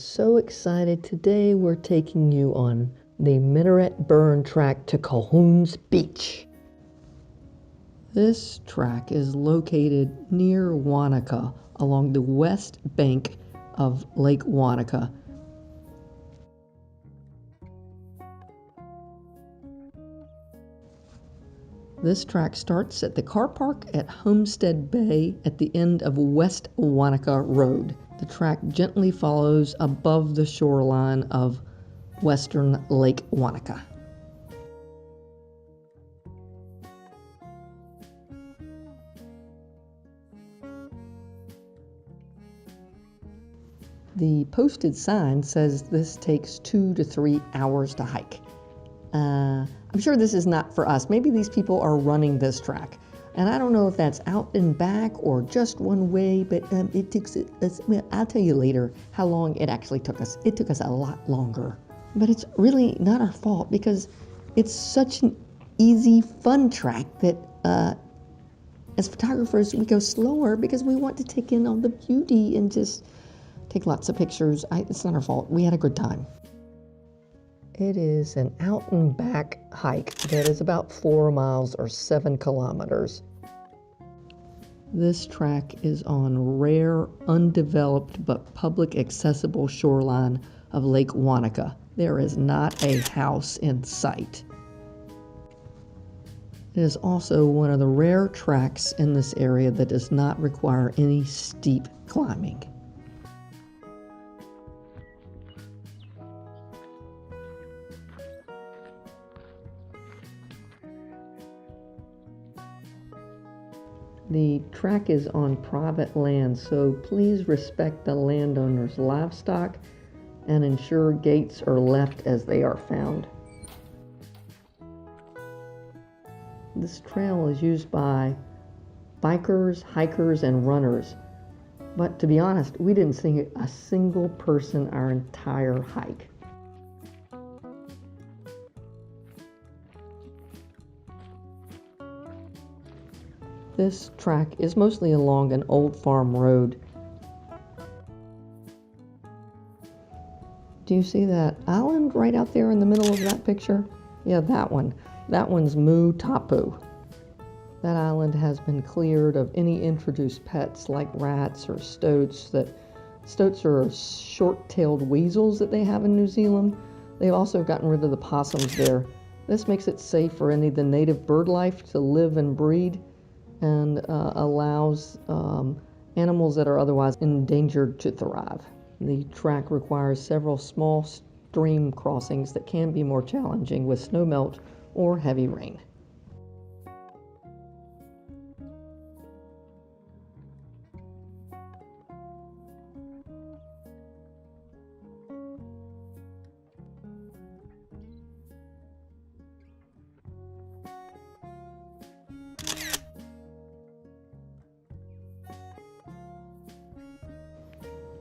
so excited. Today we're taking you on the Minaret Burn track to Colquhouns Beach. This track is located near Wanaka along the west bank of Lake Wanaka. This track starts at the car park at Homestead Bay at the end of West Wanaka Road. The track gently follows above the shoreline of western Lake Wanaka. The posted sign says this takes 2 to 3 hours to hike. I'm sure this is not for us. Maybe these people are running this track. And I don't know if that's out and back or just one way, but it takes, I'll tell you later how long it actually took us. It took us a lot longer. But it's really not our fault because it's such an easy, fun track that as photographers, we go slower because we want to take in all the beauty and just take lots of pictures. It's not our fault. We had a good time. It is an out and back hike that is about 4 miles or 7 kilometers. This track is on rare, undeveloped, but public accessible shoreline of Lake Wanaka. There is not a house in sight. It is also one of the rare tracks in this area that does not require any steep climbing. The track is on private land, so please respect the landowner's livestock and ensure gates are left as they are found. This trail is used by bikers, hikers, and runners, but to be honest, we didn't see a single person our entire hike. This track is mostly along an old farm road. Do you see that island right out there in the middle of that picture? Yeah, that one. That one's Mu Tapu. That island has been cleared of any introduced pets like rats or stoats. Stoats are short-tailed weasels that they have in New Zealand. They've also gotten rid of the possums there. This makes it safe for any of the native bird life to live and breed, and allows animals that are otherwise endangered to thrive. The track requires several small stream crossings that can be more challenging with snowmelt or heavy rain.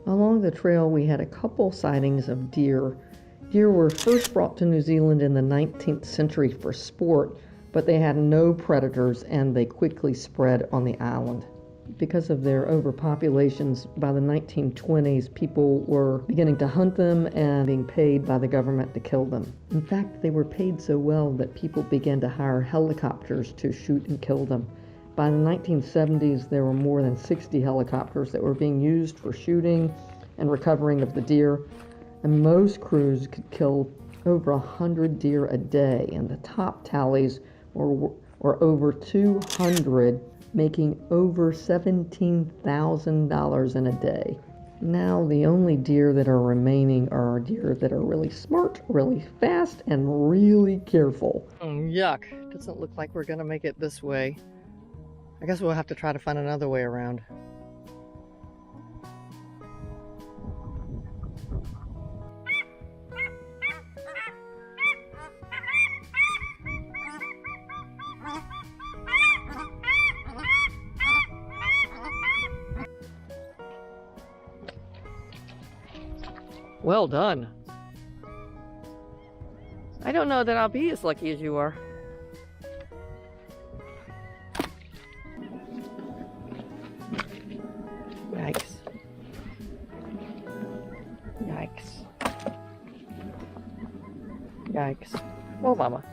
Along the trail, we had a couple sightings of deer. Deer were first brought to New Zealand in the 19th century for sport, but they had no predators and they quickly spread on the island. Because of their overpopulations, by the 1920s, people were beginning to hunt them and being paid by the government to kill them. In fact, they were paid so well that people began to hire helicopters to shoot and kill them. By the 1970s, there were more than 60 helicopters that were being used for shooting and recovering of the deer, and most crews could kill over 100 deer a day, and the top tallies were over 200, making over $17,000 in a day. Now, the only deer that are remaining are deer that are really smart, really fast, and really careful. Yuck. Doesn't look like we're gonna make it this way. I guess we'll have to try to find another way around. Well done. I don't know that I'll be as lucky as you are. Yikes. Yikes. Yikes. Whoa, mama.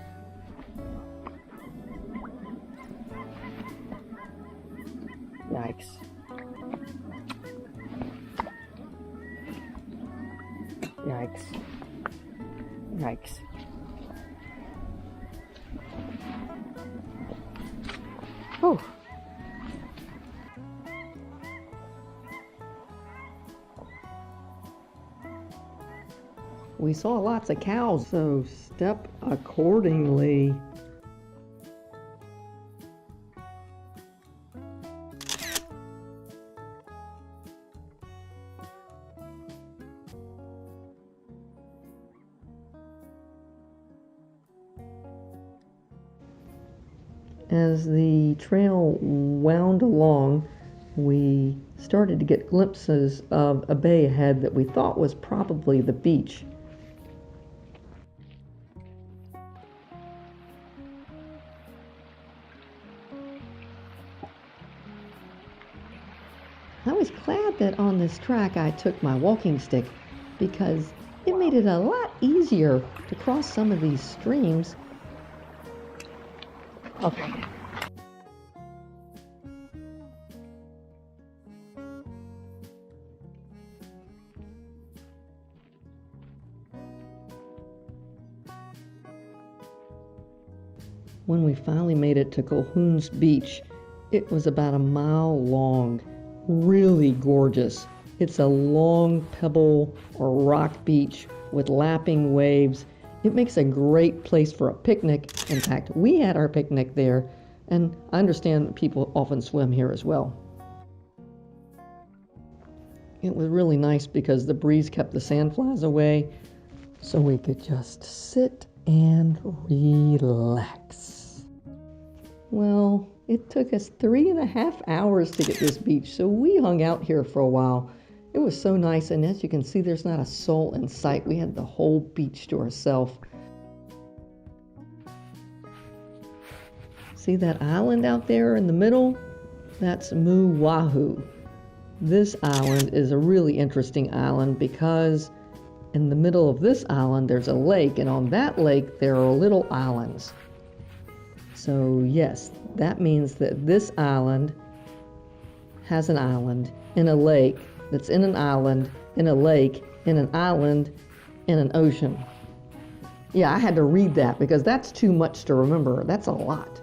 Yikes. Yikes. Yikes. Oh. We saw lots of cows, so step accordingly. As the trail wound along, we started to get glimpses of a bay ahead that we thought was probably the beach. I was glad that on this track I took my walking stick because it made it a lot easier to cross some of these streams. Okay. When we finally made it to Colquhouns Beach, it was about a mile long, really gorgeous. It's a long pebble or rock beach with lapping waves. It makes a great place for a picnic. In fact, we had our picnic there, and I understand people often swim here as well. It was really nice because the breeze kept the sandflies away, so we could just sit and relax. Well, it took us 3.5 hours to get this beach, so we hung out here for a while. It was so nice, and as you can see, there's not a soul in sight. We had the whole beach to ourselves. See that island out there in the middle? That's Wahoo. This island is a really interesting island because in the middle of this island there's a lake, and on that lake there are little islands. So yes, that means that this island has an island in a lake that's in an island, in a lake, in an island, in an ocean. Yeah, I had to read that because that's too much to remember. That's a lot.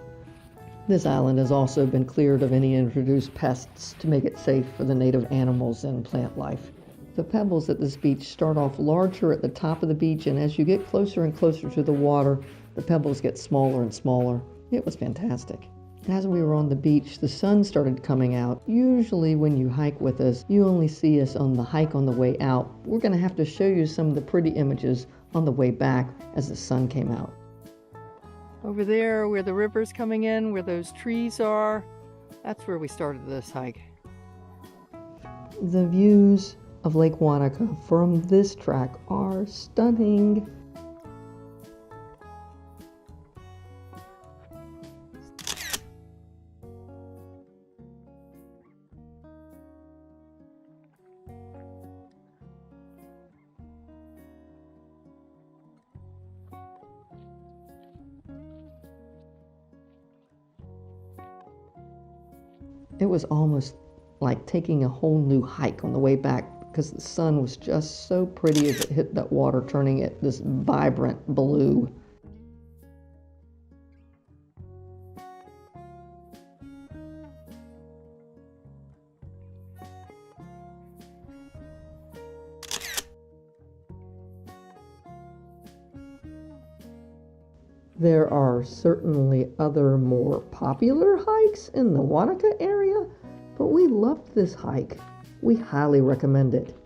This island has also been cleared of any introduced pests to make it safe for the native animals and plant life. The pebbles at this beach start off larger at the top of the beach, and as you get closer and closer to the water, the pebbles get smaller and smaller. It was fantastic. As we were on the beach, the sun started coming out. Usually when you hike with us, you only see us on the hike on the way out. We're going to have to show you some of the pretty images on the way back as the sun came out. Over there where the river's coming in, where those trees are, that's where we started this hike. The views of Lake Wanaka from this track are stunning. It was almost like taking a whole new hike on the way back because the sun was just so pretty as it hit that water, turning it this vibrant blue. There are certainly other more popular hikes in the Wanaka area, but we loved this hike. We highly recommend it.